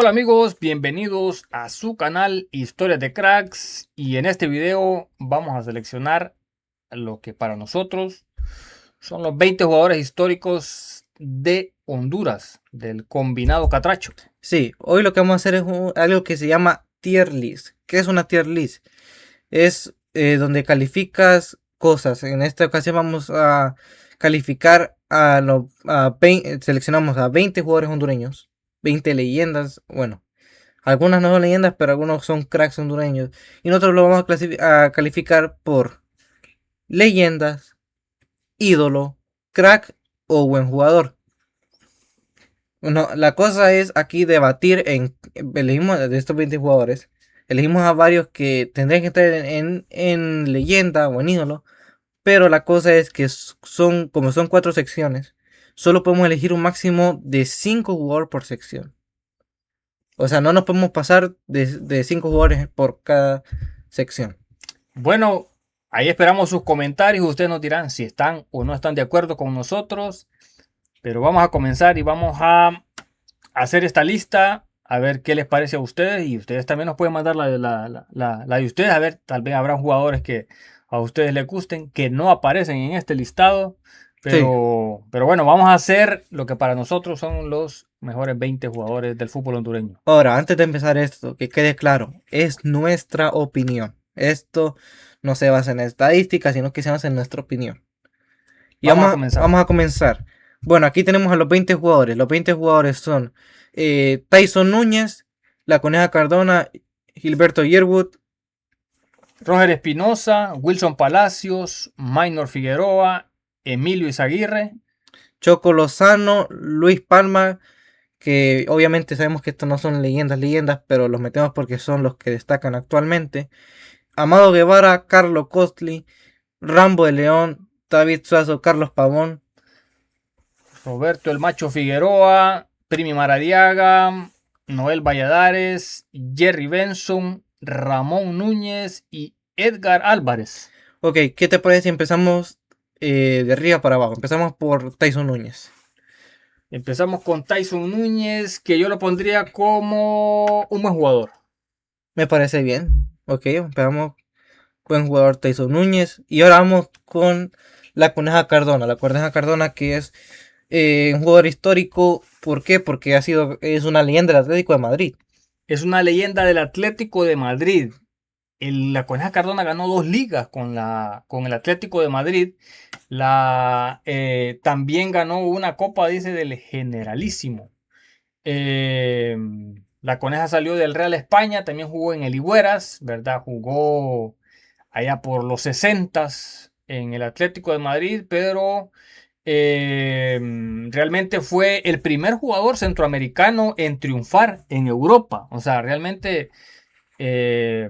Hola amigos, bienvenidos a su canal Historias de Cracks y en este video vamos a seleccionar lo que para nosotros son los 20 jugadores históricos de Honduras, del combinado Catracho. Sí, hoy lo que vamos a hacer es algo que se llama tier list. ¿Qué es una tier list? Es donde calificas cosas. En esta ocasión vamos a calificar seleccionamos a 20 jugadores hondureños, 20 leyendas. Bueno, algunas no son leyendas, pero algunos son cracks hondureños. Y nosotros lo vamos a calificar por leyendas, ídolo, crack o buen jugador. Bueno, la cosa es aquí debatir elegimos de estos 20 jugadores, elegimos a varios que tendrían que estar en leyenda o en ídolo, pero la cosa es que como son 4 secciones, solo podemos elegir un máximo de 5 jugadores por sección. O sea, no nos podemos pasar de 5 jugadores por cada sección. Bueno, ahí esperamos sus comentarios, ustedes nos dirán si están o no están de acuerdo con nosotros, pero vamos a comenzar y vamos a hacer esta lista, a ver qué les parece a ustedes y ustedes también nos pueden mandar la de ustedes, a ver, tal vez habrá jugadores que a ustedes les gusten, que no aparecen en este listado, Sí. pero bueno, vamos a hacer lo que para nosotros son los mejores 20 jugadores del fútbol hondureño. Ahora, antes de empezar esto, que quede claro, es nuestra opinión. Esto no se basa en estadísticas, sino que se basa en nuestra opinión. Y Vamos a comenzar. vamos a comenzar. Bueno, aquí tenemos a los 20 jugadores. Los 20 jugadores son Tyson Núñez, La Coneja Cardona, Gilberto Yearwood, Roger Espinosa, Wilson Palacios, Maynor Figueroa, Emilio Izaguirre, Choco Lozano, Luis Palma, que obviamente sabemos que estos no son leyendas, pero los metemos porque son los que destacan actualmente. Amado Guevara, Carlos Costly, Rambo de León, David Suazo, Carlos Pavón, Roberto el Macho Figueroa, Primi Maradiaga, Noel Valladares, Jerry Benson, Ramón Núñez y Edgar Álvarez. Ok, ¿qué te parece si empezamos de arriba para abajo? Empezamos por Tyson Núñez. Empezamos con Tyson Núñez, que yo lo pondría como un buen jugador. Me parece bien. Ok, empezamos. Buen jugador Tyson Núñez. Y ahora vamos con la Coneja Cardona. La Coneja Cardona que es un jugador histórico. ¿Por qué? Porque es una leyenda del Atlético de Madrid. Es una leyenda del Atlético de Madrid. La Coneja Cardona ganó 2 ligas con el Atlético de Madrid. También ganó una copa, dice, del Generalísimo. La Coneja salió del Real España, también jugó en el Higueras, ¿verdad? Jugó allá por los 60 en el Atlético de Madrid, pero realmente fue el primer jugador centroamericano en triunfar en Europa. O sea, realmente eh,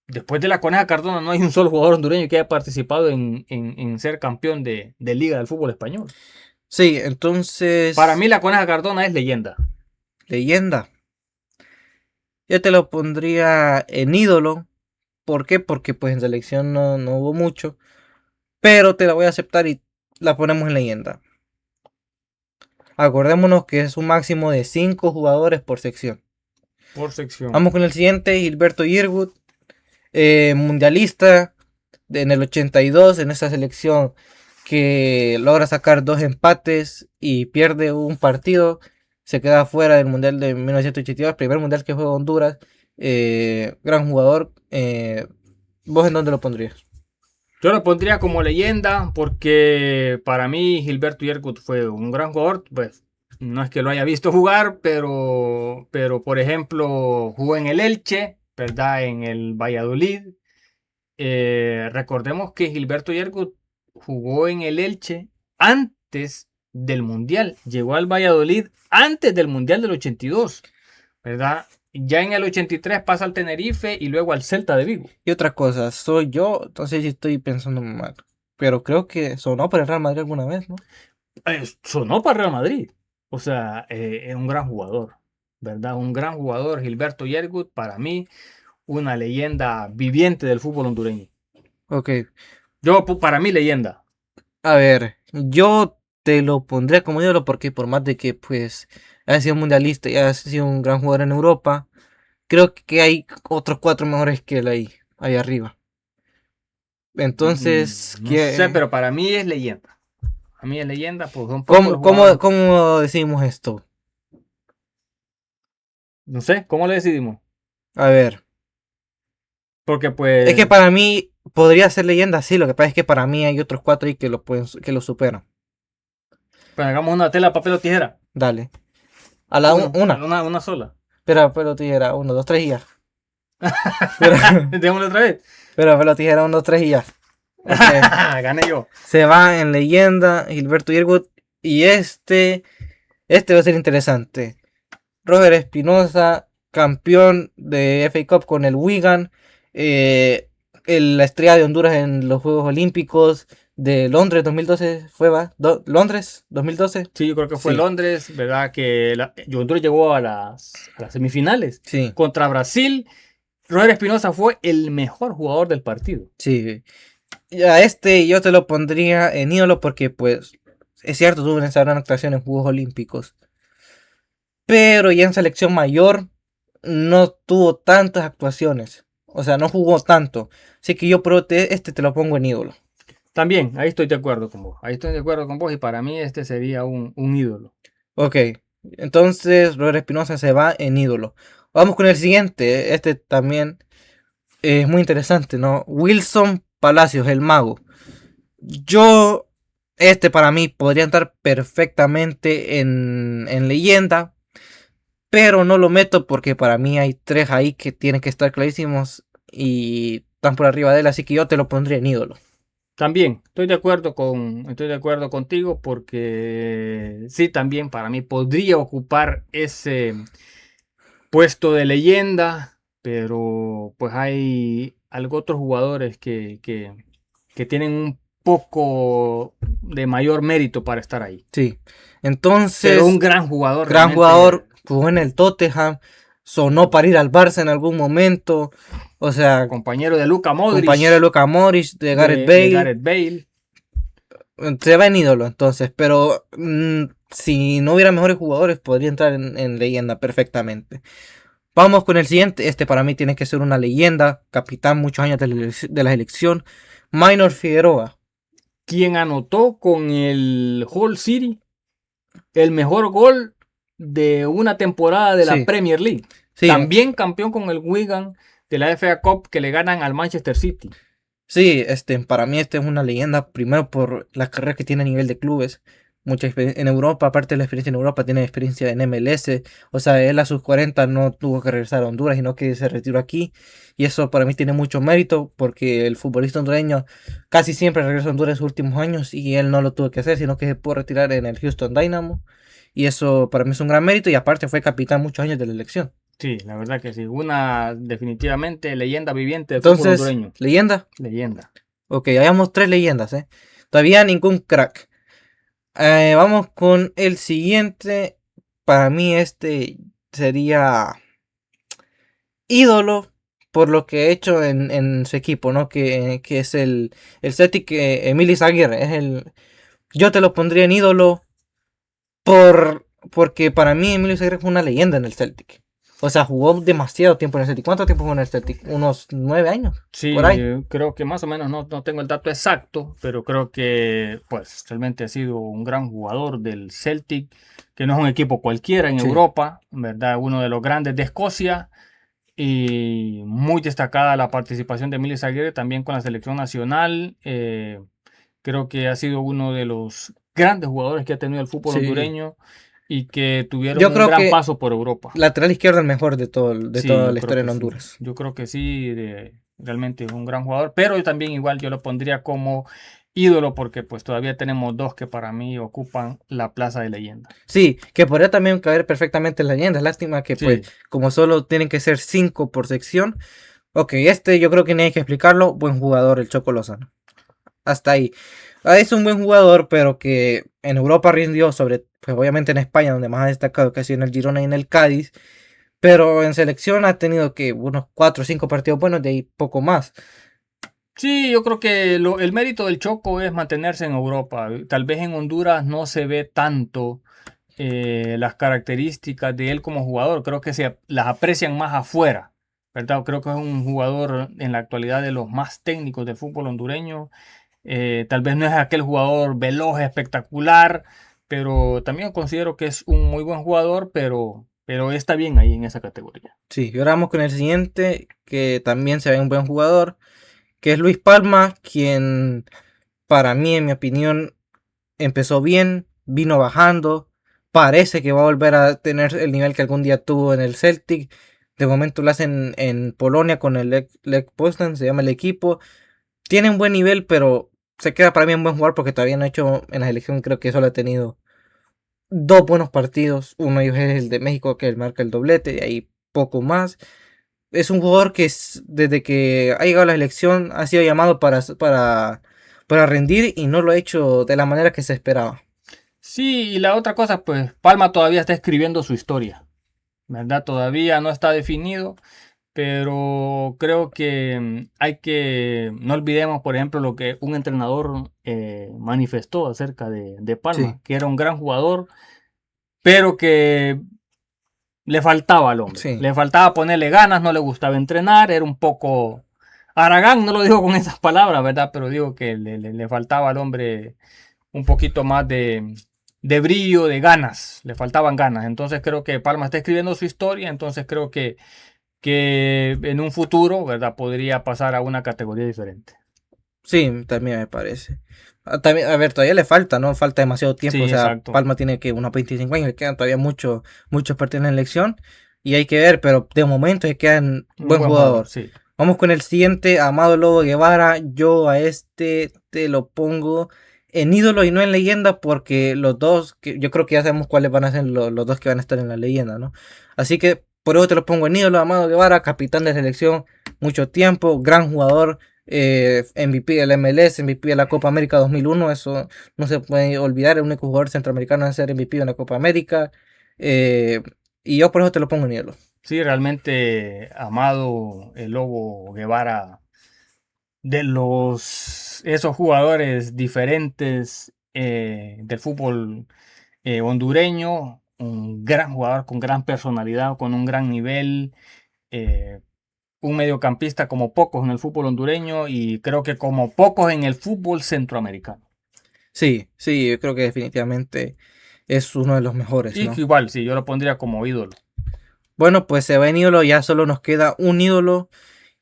después de la Coneja Cardona no hay un solo jugador hondureño que haya participado en ser campeón de Liga del Fútbol Español. Sí, Para entonces, mí la Coneja Cardona es leyenda. leyenda. Yo te lo pondría en ídolo. ¿Por qué? Porque pues en selección no hubo mucho. Pero te la voy a aceptar y la ponemos en leyenda. Acordémonos que es un máximo de 5 jugadores por sección. Por sección. Vamos con el siguiente, Gilberto Yearwood. Mundialista en el 82 en esa selección que logra sacar 2 empates y pierde un partido, se queda fuera del mundial de 1982, primer mundial que juega Honduras. Gran jugador. ¿Vos en dónde lo pondrías? Yo lo pondría como leyenda porque para mí Gilberto Yergut fue un gran jugador. Pues no es que lo haya visto jugar, pero por ejemplo jugó en el Elche, ¿verdad? En el Valladolid. Recordemos que Gilberto Yergut jugó en el Elche antes del Mundial. Llegó al Valladolid antes del Mundial del 82, ¿verdad? Ya en el 83 pasa al Tenerife y luego al Celta de Vigo. Y otra cosa, soy yo, no sé si estoy pensando mal, pero creo que sonó para el Real Madrid alguna vez, ¿no? Sonó para Real Madrid. O sea, es un gran jugador, ¿verdad? Un gran jugador, Gilberto Yergut, para mí, una leyenda viviente del fútbol hondureño. Ok, Para mí, leyenda. a ver, yo te lo pondría como ídolo porque por más de que pues haya sido mundialista y haya sido un gran jugador en Europa, creo que hay otros cuatro mejores que él ahí arriba. Entonces, No sé, pero para mí es leyenda. A mí es leyenda, pues son pocos los jugadores. ¿Cómo decimos esto? No sé, ¿cómo le decidimos? A ver, Porque es que pues, para mí podría ser leyenda, sí, lo que pasa es que para mí hay otros cuatro ahí que que lo superan. pues hagamos una tela, papel o tijera. Dale. A la una. Una sola. Pero tijera, uno, dos, tres y ya. Pero, Démosle otra vez. pero tijera, uno, dos, tres y ya. Ok. Gané yo. Se va en leyenda Gilberto Yearwood. Y este va a ser interesante. Roger Espinosa, campeón de FA Cup con el Wigan. La estrella de Honduras en los Juegos Olímpicos de Londres 2012. ¿Fue, va? ¿Londres 2012? Sí, yo creo que fue Sí. Londres, ¿verdad? Que Honduras llegó a las semifinales Sí, contra Brasil. Roger Espinosa fue el mejor jugador del partido. sí. Y a yo te lo pondría en ídolo porque, pues, es cierto, tuvo una gran actuación en Juegos Olímpicos. Pero ya en selección mayor no tuvo tantas actuaciones. O sea, no jugó tanto. Así que yo te lo pongo en ídolo. También, ahí estoy de acuerdo con vos. Ahí estoy de acuerdo con vos y para mí este sería un ídolo. Ok, entonces Robert Espinosa se va en ídolo. Vamos con el siguiente. Este también es muy interesante, ¿no? Wilson Palacios, el mago. Yo, para mí podría estar perfectamente en leyenda, pero no lo meto porque para mí hay tres ahí que tienen que estar clarísimos y están por arriba de él, así que yo te lo pondría en ídolo. También, estoy de acuerdo contigo porque sí, también para mí podría ocupar ese puesto de leyenda, pero pues hay algo otros jugadores que tienen un poco de mayor mérito para estar ahí. Sí, Pero un entonces, gran jugador gran realmente, jugador, jugó en el Tottenham, sonó para ir al Barça en algún momento, o sea, compañero de Luka compañero de Modric, Luka Modric, de Gareth de Bale, Gareth Bale. se va en ídolo entonces, pero si no hubiera mejores jugadores podría entrar en leyenda perfectamente. Vamos con el siguiente, para mí tiene que ser una leyenda, capitán muchos años de la selección, Minor Figueroa. Quien anotó con el Hull City el mejor gol de una temporada de la Sí, Premier League. sí, También campeón con el Wigan de la FA Cup que le ganan al Manchester City. sí, para mí es una leyenda, primero por la carrera que tiene a nivel de clubes, mucha experiencia en Europa, aparte de la experiencia en Europa, tiene experiencia en MLS, o sea, él a sus 40 no tuvo que regresar a Honduras, sino que se retiró aquí, y eso para mí tiene mucho mérito, porque el futbolista hondureño casi siempre regresa a Honduras en sus últimos años, y él no lo tuvo que hacer, sino que se pudo retirar en el Houston Dynamo, y eso para mí es un gran mérito, y aparte fue capitán muchos años de la elección. Sí, la verdad que sí. Una definitivamente leyenda viviente del fútbol Entonces, hondureño. leyenda. Leyenda. Ok, hayamos tres leyendas, ¿eh? Todavía ningún crack. Vamos con el siguiente. Para mí sería ídolo por lo que ha hecho en su equipo, ¿no? Que es el Celtic, Emily Aguirre. Yo te lo pondría en ídolo porque para mí Emilio Aguirre fue una leyenda en el Celtic. O sea, jugó demasiado tiempo en el Celtic. ¿Cuánto tiempo jugó en el Celtic? Unos 9 años. Sí, Por ahí. creo que más o menos no tengo el dato exacto, pero creo que pues realmente ha sido un gran jugador del Celtic, que no es un equipo cualquiera en Sí. Europa, ¿verdad? Uno de los grandes de Escocia y muy destacada la participación de Emilio Aguirre también con la selección nacional. Creo que ha sido uno de los grandes jugadores que ha tenido el fútbol Sí. hondureño y que tuvieron Yo un creo gran que paso por Europa. lateral izquierdo el mejor de Sí, toda yo la creo historia que en sí. Honduras. Yo creo que sí, realmente es un gran jugador, pero yo también igual yo lo pondría como ídolo porque pues todavía tenemos dos que para mí ocupan la plaza de leyenda. Sí, que podría también caber perfectamente en la leyenda. Lástima que pues Sí, como solo tienen que ser 5 por sección. Ok, yo creo que ni hay que explicarlo. Buen jugador el Choco Lozano. Hasta ahí. Es un buen jugador, pero que en Europa rindió sobre, pues obviamente en España, donde más ha destacado que ha sido en el Girona y en el Cádiz. Pero en selección ha tenido que unos 4 o 5 partidos buenos, de ahí poco más. Sí, yo creo que el mérito del Choco es mantenerse en Europa. Tal vez en Honduras no se ve tanto las características de él como jugador. Creo que se las aprecian más afuera, ¿verdad? Creo que es un jugador en la actualidad de los más técnicos del fútbol hondureño. Tal vez no es aquel jugador veloz, espectacular, pero también considero que es un muy buen jugador, pero está bien ahí en esa categoría. Sí, y ahora vamos con el siguiente, que también se ve un buen jugador, que es Luis Palma, quien para mí, en mi opinión, empezó bien, vino bajando, parece que va a volver a tener el nivel que algún día tuvo en el Celtic. De momento lo hacen en Polonia con el Lech Poznan, se llama el equipo. Tiene un buen nivel, pero se queda para mí un buen jugador porque todavía no ha hecho en la selección, creo que solo ha tenido dos buenos partidos. Uno de ellos es el de México, que él marca el doblete, y ahí poco más. Es un jugador que desde que ha llegado a la selección ha sido llamado para rendir y no lo ha hecho de la manera que se esperaba. Sí, y la otra cosa, pues Palma todavía está escribiendo su historia, ¿verdad? Todavía no está definido, pero creo que hay que, no olvidemos, por ejemplo, lo que un entrenador manifestó acerca de Sí, Palma, que era un gran jugador, pero que le faltaba al hombre, sí. le faltaba ponerle ganas, no le gustaba entrenar, era un poco Aragán, no lo digo con esas palabras, ¿verdad? Pero digo que le faltaba al hombre un poquito más de brillo, de ganas, le faltaban ganas. Entonces creo que Palma está escribiendo su historia, entonces creo que en un futuro, ¿verdad? Podría pasar a una categoría diferente. Sí, también me parece. También, a ver, todavía le falta, ¿no? Falta demasiado tiempo. O Sí, sea, exacto. Palma tiene que unos 25 años, le quedan todavía muchos partidos en la elección. Y hay que ver, pero de momento se quedan Un buen buen jugador, jugador. sí. Vamos con el siguiente, Amado Lobo Guevara. Yo a este te lo pongo en ídolo y no en leyenda, porque los dos, que yo creo que ya sabemos cuáles van a ser los dos que van a estar en la leyenda, ¿no? Así que por eso te lo pongo en ídolo, Amado Guevara, capitán de selección, mucho tiempo, gran jugador, MVP del MLS, MVP de la Copa América 2001, eso no se puede olvidar, el único jugador centroamericano en ser MVP de la Copa América. eh, y yo por eso te lo pongo en ídolo. Sí, realmente Amado, el Lobo Guevara, de esos jugadores diferentes del fútbol hondureño, un gran jugador con gran personalidad, con un gran nivel, eh, un mediocampista como pocos en el fútbol hondureño y creo que como pocos en el fútbol centroamericano. Sí, sí, yo creo que definitivamente es uno de los mejores, Y que ¿no? igual, sí, yo lo pondría como ídolo. Bueno, pues se va en ídolo, ya solo nos queda un ídolo.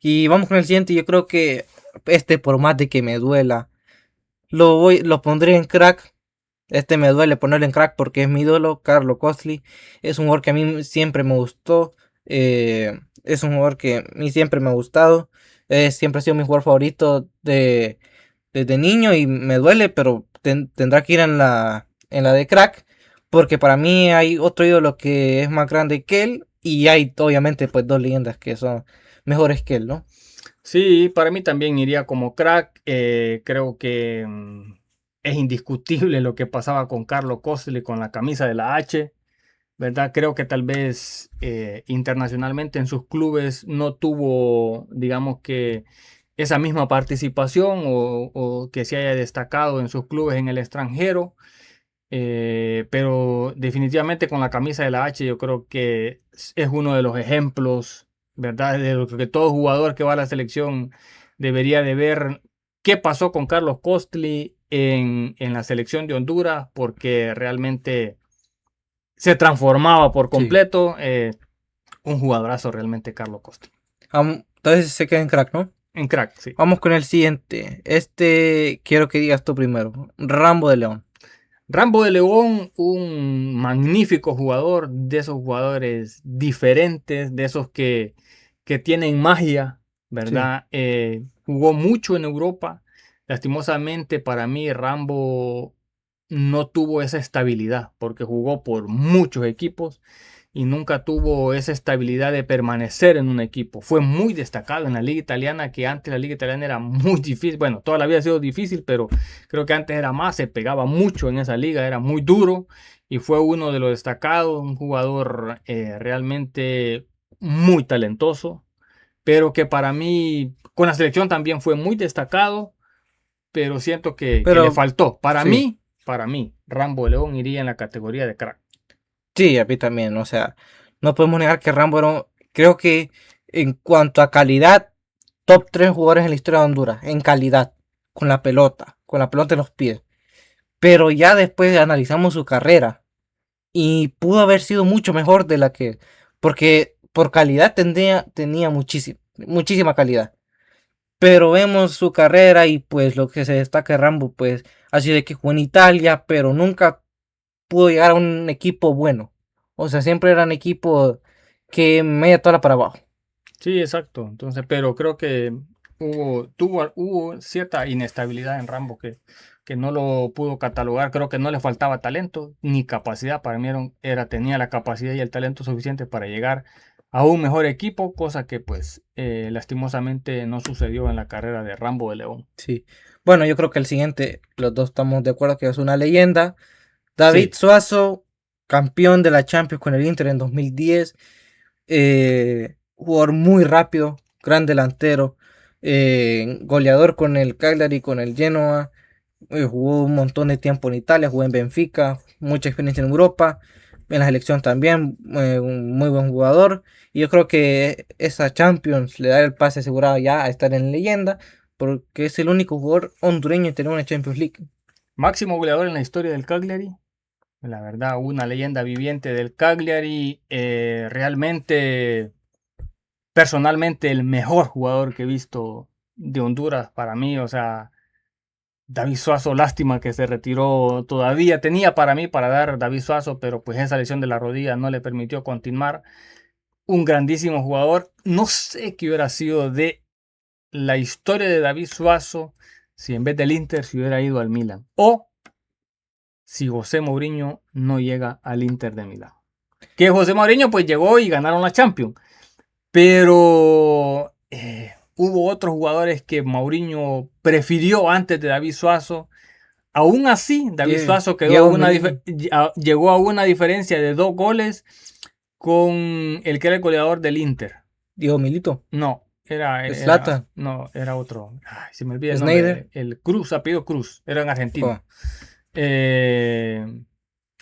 Y vamos con el siguiente, yo creo que este, por más de que me duela, lo pondré en crack. Este me duele ponerlo en crack porque es mi ídolo, Carlo Costly. Es un jugador que a mí siempre me gustó. Es un jugador que a mí siempre me ha gustado. Siempre ha sido mi jugador favorito desde niño y me duele, pero tendrá que ir en la de crack. Porque para mí hay otro ídolo que es más grande que él. Y hay obviamente pues dos leyendas que son mejores que él, ¿no? Sí, para mí también iría como crack. Creo que es indiscutible lo que pasaba con Carlos Costly con la camisa de la H, ¿verdad? Creo que tal vez internacionalmente en sus clubes no tuvo, digamos que, esa misma participación o que se haya destacado en sus clubes en el extranjero. Pero definitivamente con la camisa de la H yo creo que es uno de los ejemplos, ¿verdad? De lo que todo jugador que va a la selección debería de ver qué pasó con Carlos Costly en la selección de Honduras, porque realmente se transformaba por Sí. completo. Un jugadorazo realmente Carlos Costly. Entonces se queda en crack, ¿no? En crack, sí. Vamos con el siguiente. Este quiero que digas tú primero. Rambo de León. Rambo de León, un magnífico jugador, de esos jugadores diferentes, de esos que tienen magia, Sí. ¿verdad? Jugó mucho en Europa. Lastimosamente para mí, Rambo no tuvo esa estabilidad porque jugó por muchos equipos y nunca tuvo esa estabilidad de permanecer en un equipo. Fue muy destacado en la liga italiana, que antes la liga italiana era muy difícil. Bueno, toda la vida ha sido difícil, pero creo que antes era más, se pegaba mucho en esa liga, era muy duro y fue uno de los destacados, un jugador realmente muy talentoso, pero que para mí Con la selección también fue muy destacado, pero siento que Pero le faltó. sí, Para mí, Rambo León iría en la categoría de crack. sí, a mí también. O sea, no podemos negar que Rambo creo que en cuanto a calidad, top 3 jugadores en la historia de Honduras. En calidad, con la pelota en los pies. Pero ya después analizamos su carrera y pudo haber sido mucho mejor de la que... Porque por calidad tenía muchísima calidad. Pero vemos su carrera y pues lo que se destaca de Rambo pues ha sido de que jugó en Italia, pero nunca pudo llegar a un equipo bueno. O sea, siempre eran equipos que media tabla para abajo. Sí, exacto. Entonces, pero creo que hubo cierta inestabilidad en Rambo que no lo pudo catalogar. Creo que no le faltaba talento ni capacidad. Para mí tenía la capacidad y el talento suficiente para llegar a un mejor equipo, cosa que pues lastimosamente no sucedió en la carrera de Rambo de León. Sí. Bueno, yo creo que el siguiente, los dos estamos de acuerdo que es una leyenda. David Sí, Suazo, campeón de la Champions con el Inter en 2010. Jugador muy rápido, gran delantero. Goleador con el Cagliari, con el Genoa. Jugó un montón de tiempo en Italia, jugó en Benfica, mucha experiencia en Europa, en la selección también, un muy buen jugador. Y yo creo que esa Champions le da el pase asegurado ya a estar en leyenda, porque es el único jugador hondureño en tener una Champions League. máximo goleador en la historia del Cagliari. La verdad, una leyenda viviente del Cagliari. Realmente, personalmente, el mejor jugador que he visto de Honduras para mí. O sea, David Suazo, lástima que se retiró todavía. Tenía para mí para dar David Suazo, pero pues esa lesión de la rodilla no le permitió continuar. Un grandísimo jugador. No sé qué hubiera sido de la historia de David Suazo si en vez del Inter se hubiera ido al Milan. O si José Mourinho no llega al Inter de Milán. Que José Mourinho pues llegó y ganaron la Champions. Pero hubo otros jugadores que Mourinho prefirió antes de David Suazo. Aún así, David Suazo Diego Milito, llegó a una diferencia de 2 goles con el que era el goleador del Inter. Diego Milito, No, Zlatan, no, era otro. Ay, se me olvida el Snyder. nombre. El Cruz, apellido Cruz, era en Oh, argentino. Eh,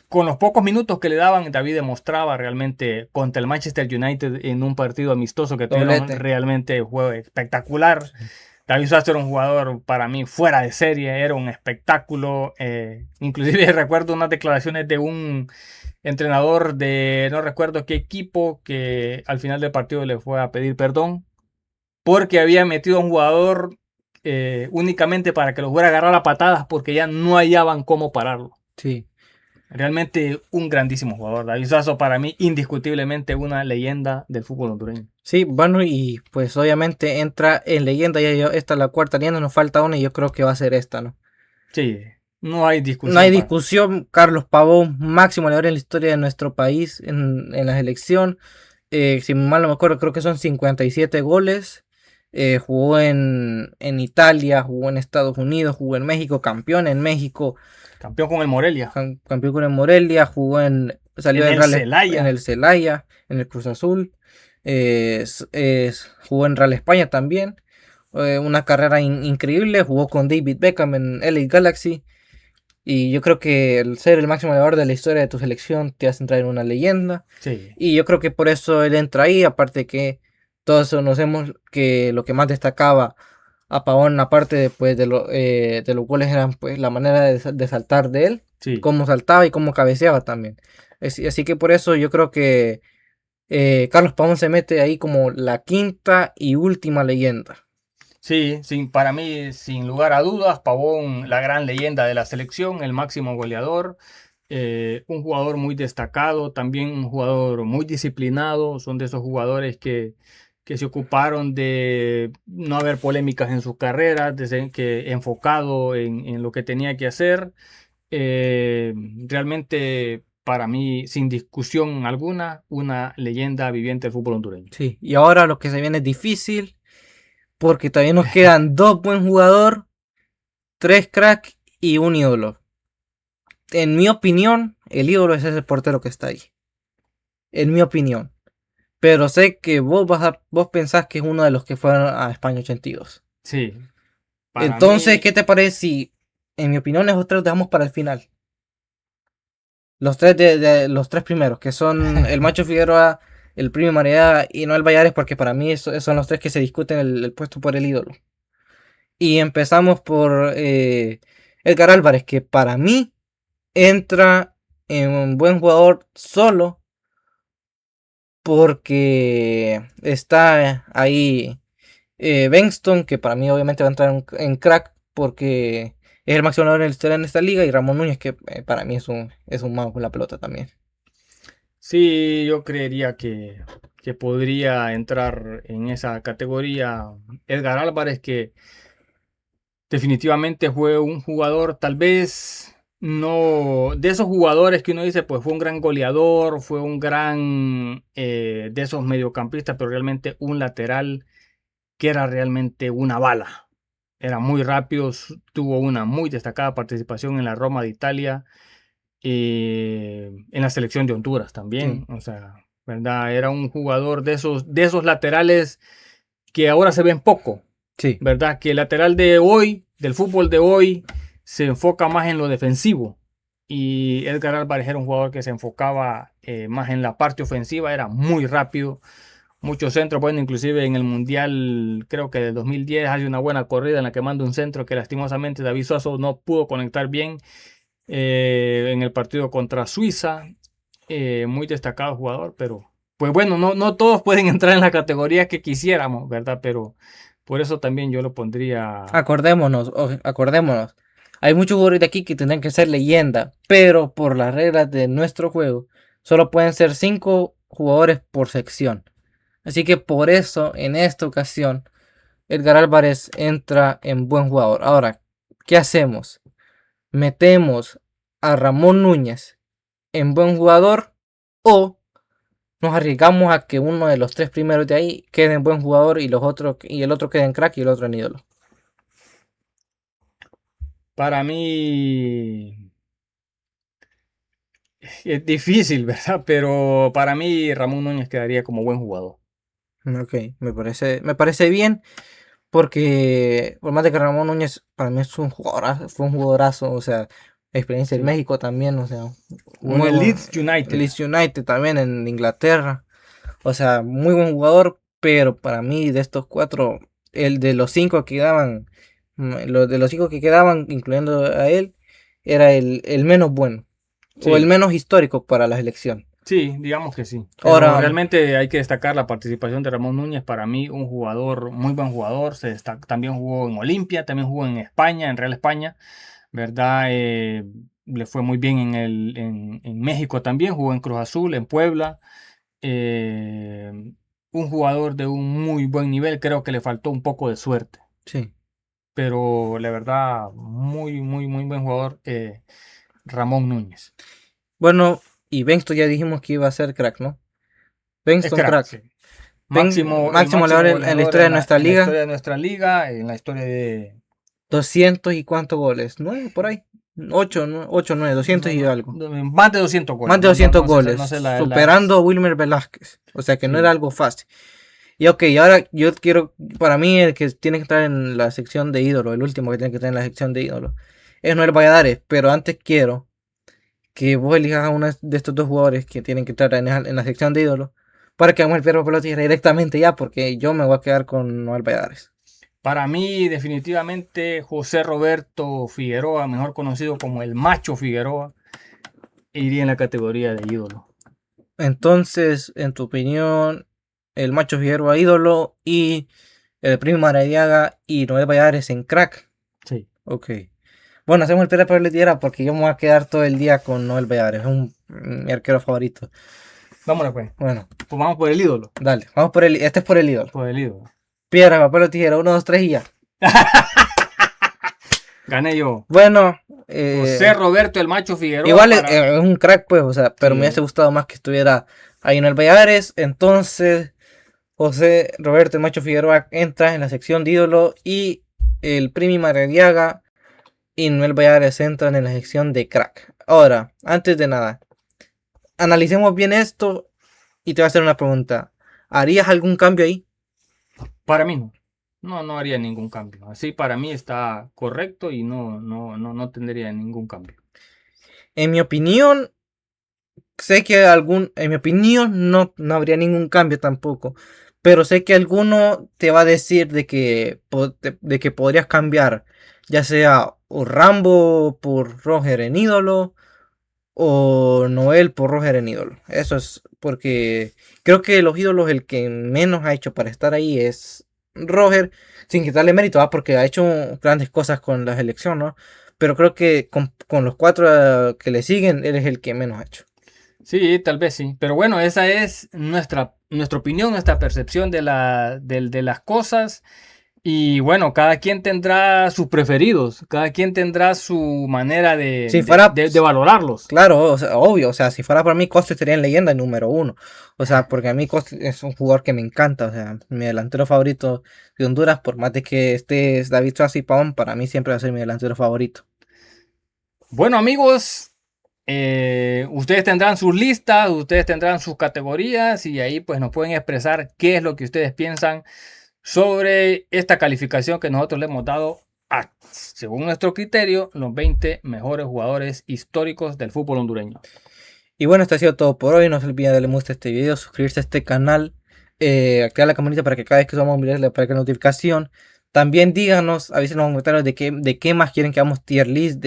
con los pocos minutos que le daban, David demostraba realmente contra el Manchester United en un partido amistoso que tuvieron doblete. realmente juego espectacular. David Suárez era un jugador para mí fuera de serie, era un espectáculo. Inclusive recuerdo unas declaraciones de un entrenador de no recuerdo qué equipo que al final del partido le fue a pedir perdón porque había metido a un jugador únicamente para que lo fuera a agarrar a patadas porque ya no hallaban cómo pararlo. Sí. Realmente un grandísimo jugador. David Suazo para mí indiscutiblemente una leyenda del fútbol hondureño. Sí, bueno, y pues obviamente entra en leyenda, esta es la cuarta leyenda, nos falta una y yo creo que va a ser esta, ¿no? Sí, no hay No hay discusión para. discusión, Carlos Pavón, máximo goleador en la historia de nuestro país en la selección. Si mal no me acuerdo, creo que son 57 goles. Jugó en Italia, jugó en Estados Unidos, jugó en México, campeón en México, Campeón con el Morelia. campeón con el Morelia, salió En del el En el Celaya. Celaya, en el Cruz Azul. Jugó en Real España también. Una carrera increíble, jugó con David Beckham en LA Galaxy. Y yo creo que el ser el máximo goleador de la historia de tu selección te hace entrar en una leyenda. Sí, Y yo creo que por eso él entra ahí, aparte que todos conocemos que lo que más destacaba a Pavón, aparte de los goles, eran pues la manera de saltar de él, sí. cómo saltaba y cómo cabeceaba también. Así que por eso yo creo que Carlos Pavón se mete ahí como la quinta y última leyenda. Sí, para mí, sin lugar a dudas, Pavón, la gran leyenda de la selección, el máximo goleador, un jugador muy destacado, también un jugador muy disciplinado, son de esos jugadores que se ocuparon de no haber polémicas en sus carreras, que enfocado en lo que tenía que hacer. Realmente, para mí, sin discusión alguna, una leyenda viviente del fútbol hondureño. Sí, y ahora lo que se viene es difícil, porque todavía nos quedan dos buen jugador, tres crack y un ídolo. En mi opinión, el ídolo es ese portero que está ahí. En mi opinión. Pero sé que vos pensás que es uno de los que fueron a España 82. Sí, para Entonces, mí, ¿qué te parece si, en mi opinión, esos tres los dejamos para el final? Los tres de los tres primeros, que son el Macho Figueroa, el Primo María y Noel Vallares, porque para mí son los tres que se discuten el puesto por el ídolo. Y empezamos por Edgar Álvarez, que para mí entra en un buen jugador solo porque está ahí Benston, que para mí obviamente va a entrar en crack porque es el máximo goleador en la historia en esta liga, y Ramón Núñez, que para mí es un mago con la pelota también. sí, yo creería que podría entrar en esa categoría Edgar Álvarez, que definitivamente fue un jugador, tal vez no de esos jugadores que uno dice, pues fue un gran goleador, fue un gran de esos mediocampistas, pero realmente un lateral que era realmente una bala. Era muy rápido, tuvo una muy destacada participación en la Roma de Italia, en la selección de Honduras Sí, también. O sea, ¿verdad? Era un jugador de esos laterales que ahora se ven poco, sí, ¿verdad? Que el lateral de hoy, del fútbol de hoy, se enfoca más en lo defensivo. Y Edgar Álvarez era un jugador que se enfocaba más en la parte ofensiva, era muy rápido, muchos centros. Bueno, inclusive en el Mundial, creo que de 2010, hay una buena corrida en la que manda un centro que lastimosamente David Suazo no pudo conectar bien en el partido contra Suiza. Muy destacado jugador, pero pues bueno, no todos pueden entrar en la categoría que quisiéramos, ¿verdad? Pero por eso también yo lo pondría. acordémonos. Hay muchos jugadores de aquí que tendrán que ser leyenda, pero por las reglas de nuestro juego, solo pueden ser 5 jugadores por sección. Así que por eso, en esta ocasión, Edgar Álvarez entra en buen jugador. Ahora, ¿qué hacemos? ¿Metemos a Ramón Núñez en buen jugador o nos arriesgamos a que uno de los tres primeros de ahí quede en buen jugador y el otro quede en crack y el otro en ídolo? Para mí es difícil, ¿verdad? Pero para mí Ramón Núñez quedaría como buen jugador. Ok, me parece bien, porque por más de que Ramón Núñez para mí es un jugadorazo, fue un jugadorazo, o sea, experiencia en Sí. México también, o sea, Jugó en muy el buen. Leeds United. Leeds United también en Inglaterra, o sea, muy buen jugador, pero para mí de estos cuatro, el de los cinco que quedaban, de los cinco que quedaban, incluyendo a él, era el menos bueno, o el Sí, menos histórico para la selección. sí, digamos que sí. Pero Ahora, realmente hay que destacar la participación de Ramón Núñez. Para mí, un jugador, muy buen jugador. También jugó en Olimpia, también jugó en España, en Real España, ¿verdad? Le fue muy bien en México también, jugó en Cruz Azul, en Puebla. Eh, un jugador de un muy buen nivel, creo que le faltó un poco de suerte, sí. pero la verdad, muy buen jugador, Ramón Núñez. Bueno, y Bengtson ya dijimos que iba a ser crack, ¿no? Es Bengtson crack, crack. sí. El Máximo máximo goleador en la goleador historia de nuestra en la liga. historia de nuestra liga, en la historia de... 200 y cuántos goles. 9 por ahí. 8, 8, 9, 200 y algo. Más de 200 Más goles. de 200 No goles. sé Superando a Wilmer Velázquez. O sea que no era sí. algo fácil. Y ok, ahora yo quiero. Para mí, el que tiene que estar en la sección de ídolo, el último que tiene que estar en la sección de ídolo, es Noel Valladares. Pero antes quiero que vos elijas a uno de estos dos jugadores que tienen que estar en la sección de ídolo, para que hagamos el perro pelota directamente ya, porque yo me voy a quedar con Noel Valladares. Para mí, definitivamente, José Roberto Figueroa, mejor conocido como el Macho Figueroa, iría en la categoría de ídolo. Entonces, en tu opinión, el Macho Figueroa ídolo y el Primo Maradiaga y Noel Valladares en crack. Sí. Ok. Bueno, hacemos el perro pelota porque yo me voy a quedar todo el día con Noel Valladares. Es mi arquero favorito. Vámonos pues. Bueno, Pues vamos por el ídolo. dale. Vamos por este es por el ídolo. Por el ídolo. Piedra, papel o tijera. 1, 2, 3 y ya. Gané yo. Bueno, José Roberto el Macho Figueroa. igual es un crack, pues, o sea, pero me Sí. hubiese gustado más que estuviera ahí en el Valladares. Entonces, José Roberto el Macho Figueroa entra en la sección de ídolo y el Primi Maradiaga y Noel Valladares entran en la sección de crack. Ahora, antes de nada, analicemos bien esto y te voy a hacer una pregunta. ¿Harías algún cambio ahí? Para mí no. No, no haría ningún cambio. Así para mí está correcto y no tendría ningún cambio. En mi opinión, sé que en mi opinión no habría ningún cambio tampoco, pero sé que alguno te va a decir de que podrías cambiar, ya sea o Rambo por Roger en ídolo o Noel por Roger en ídolo. Eso es porque creo que los ídolos el que menos ha hecho para estar ahí es Roger, sin quitarle mérito, porque ha hecho grandes cosas con la selección, ¿no? Pero creo que con los cuatro que le siguen, él es el que menos ha hecho. Sí, tal vez sí. Pero bueno, esa es nuestra opinión, nuestra percepción de las cosas. Y bueno, cada quien tendrá sus preferidos, cada quien tendrá su manera Si fuera, de valorarlos. claro, o sea, obvio, o sea, si fuera para mí, Costa estaría en leyenda número uno. O sea, porque a mí Costa es un jugador que me encanta, o sea, mi delantero favorito de Honduras, por más de que esté David Suárez y Pavón, para mí siempre va a ser mi delantero favorito. Bueno, amigos, ustedes tendrán sus listas, ustedes tendrán sus categorías y ahí pues nos pueden expresar qué es lo que ustedes piensan sobre esta calificación que nosotros le hemos dado a, según nuestro criterio, los 20 mejores jugadores históricos del fútbol hondureño. Y bueno, esto ha sido todo por hoy. No se olviden darle me gusta a este video, suscribirse a este canal, activar la campanita para que cada vez que subamos un video le aparezca notificación. También díganos, avisen en los comentarios de qué más quieren que hagamos tier list.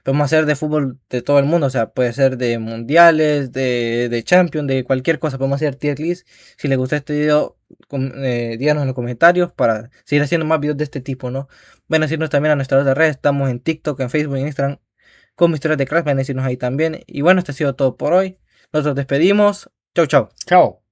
Podemos hacer de fútbol de todo el mundo, o sea, puede ser de mundiales, de Champions, de cualquier cosa. Podemos hacer tier list. Si les gustó este video, díganos en los comentarios para seguir haciendo más videos de este tipo, ¿no? Van a decirnos también a nuestras otras redes. Estamos en TikTok, en Facebook, en Instagram como historias de crack, van a decirnos ahí también. Y bueno, esto ha sido todo por hoy. Nosotros despedimos. Chau, chau. Chao.